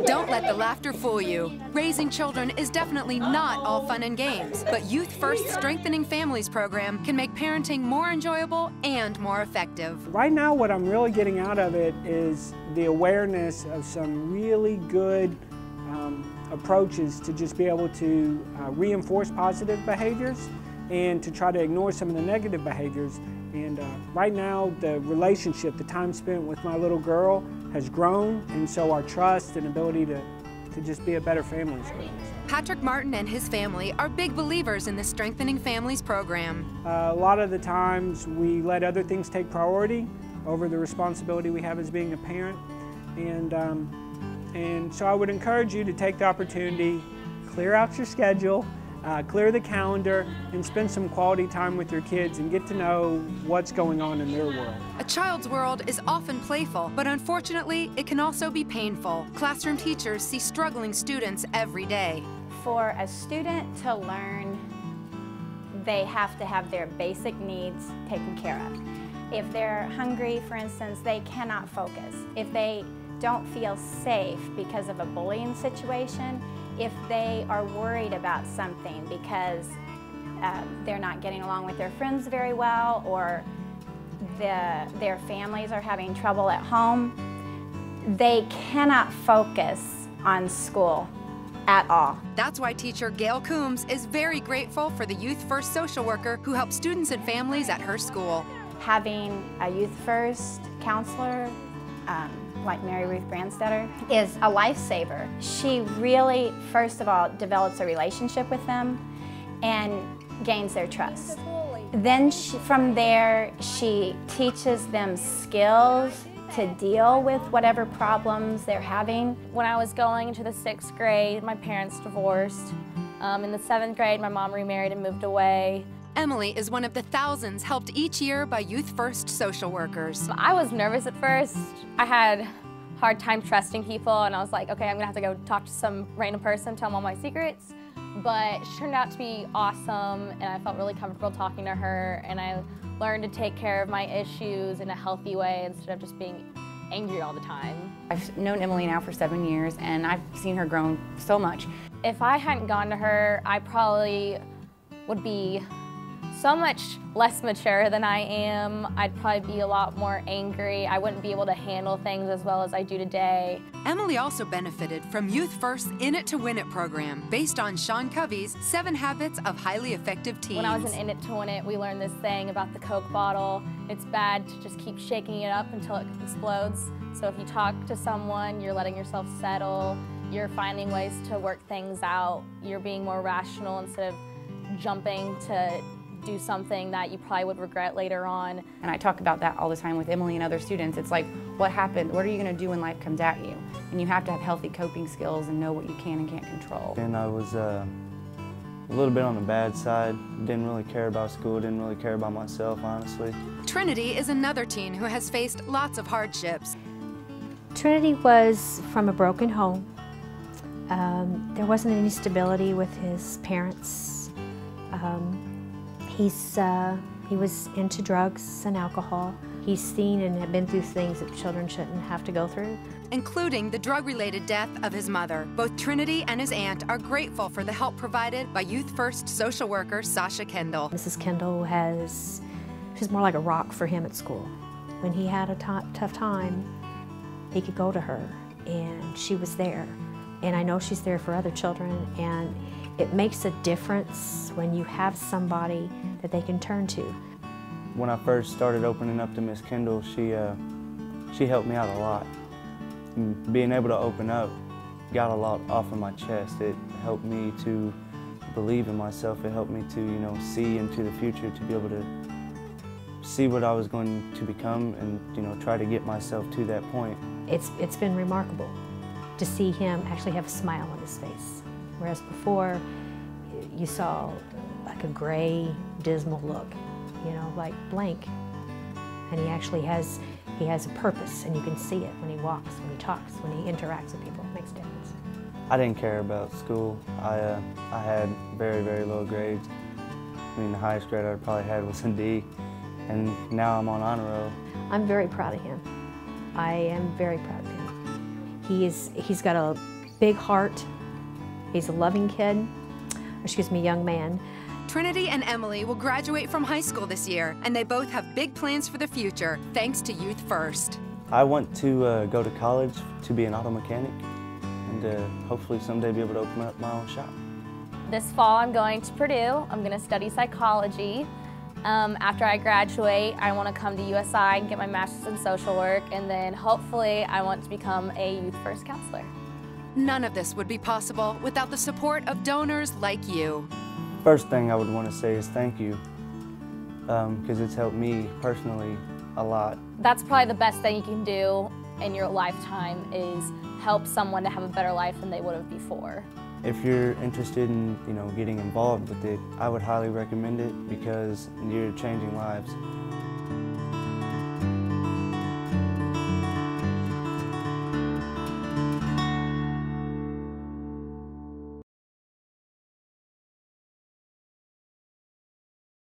Don't let the laughter fool you. Raising children is definitely not all fun and games, but Youth First Strengthening Families program can make parenting more enjoyable and more effective. Right now, what I'm really getting out of it is the awareness of some really good approaches to just be able to reinforce positive behaviors and to try to ignore some of the negative behaviors. And right now, the relationship, the time spent with my little girl has grown, and so our trust and ability to just be a better family has grown. Patrick Martin and his family are big believers in the Strengthening Families program. A lot of the times we let other things take priority over the responsibility we have as being a parent. And so I would encourage you to take the opportunity, clear out your schedule, clear the calendar, and spend some quality time with your kids and get to know what's going on in their world. A child's world is often playful, but unfortunately, it can also be painful. Classroom teachers see struggling students every day. For a student to learn, they have to have their basic needs taken care of. If they're hungry, for instance, they cannot focus. If they don't feel safe because of a bullying situation, if they are worried about something because they're not getting along with their friends very well, or their families are having trouble at home, they cannot focus on school at all. That's why teacher Gail Coombs is very grateful for the Youth First social worker who helps students and families at her school. Having a Youth First counselor like Mary Ruth Brandstetter is a lifesaver. She really, first of all, develops a relationship with them and gains their trust. Then from there, she teaches them skills to deal with whatever problems they're having. When I was going into the 6th grade, my parents divorced. In the 7th grade, my mom remarried and moved away. Emily is one of the thousands helped each year by Youth First social workers. I was nervous at first. I had a hard time trusting people, and I was like, okay, I'm gonna have to go talk to some random person, tell them all my secrets. But she turned out to be awesome, and I felt really comfortable talking to her, and I learned to take care of my issues in a healthy way instead of just being angry all the time. I've known Emily now for 7 years, and I've seen her grow so much. If I hadn't gone to her, I probably would be so much less mature than I am. I'd probably be a lot more angry. I wouldn't be able to handle things as well as I do today. Emily also benefited from Youth First's In It to Win It program, based on Sean Covey's 7 Habits of Highly Effective Teens. When I was in It to Win It, we learned this thing about the Coke bottle. It's bad to just keep shaking it up until it explodes. So if you talk to someone, you're letting yourself settle, you're finding ways to work things out, you're being more rational instead of jumping to do something that you probably would regret later on. And I talk about that all the time with Emily and other students. It's like, what happened? What are you going to do when life comes at you? And you have to have healthy coping skills and know what you can and can't control. And I was a little bit on the bad side. Didn't really care about school, didn't really care about myself, honestly. Trinity is another teen who has faced lots of hardships. Trinity was from a broken home. There wasn't any stability with his parents. He was into drugs and alcohol. He's seen and had been through things that children shouldn't have to go through, including the drug-related death of his mother. Both Trinity and his aunt are grateful for the help provided by Youth First social worker Sasha Kendall. Mrs. Kendall she's more like a rock for him at school. When he had a tough time, he could go to her, and she was there. And I know she's there for other children, and it makes a difference when you have somebody that they can turn to. When I first started opening up to Miss Kendall, she helped me out a lot. And being able to open up got a lot off of my chest. It helped me to believe in myself. It helped me to, see into the future, to be able to see what I was going to become and, try to get myself to that point. It's been remarkable to see him actually have a smile on his face. Whereas before, you saw like a gray, dismal look, like blank. And he actually has a purpose, and you can see it when he walks, when he talks, when he interacts with people. It makes a difference. I didn't care about school. I had very, very low grades. The highest grade I probably had was a D, and now I'm on honor roll. I'm very proud of him. I am very proud of him. He's got a big heart. He's a loving kid, young man. Trinity and Emily will graduate from high school this year, and they both have big plans for the future, thanks to Youth First. I want to go to college to be an auto mechanic and hopefully someday be able to open up my own shop. This fall I'm going to Purdue. I'm going to study psychology. After I graduate, I want to come to USI and get my master's in social work, and then hopefully I want to become a Youth First counselor. None of this would be possible without the support of donors like you. First thing I would want to say is thank you, because it's helped me personally a lot. That's probably the best thing you can do in your lifetime, is help someone to have a better life than they would have before. If you're interested in, getting involved with it, I would highly recommend it because you're changing lives.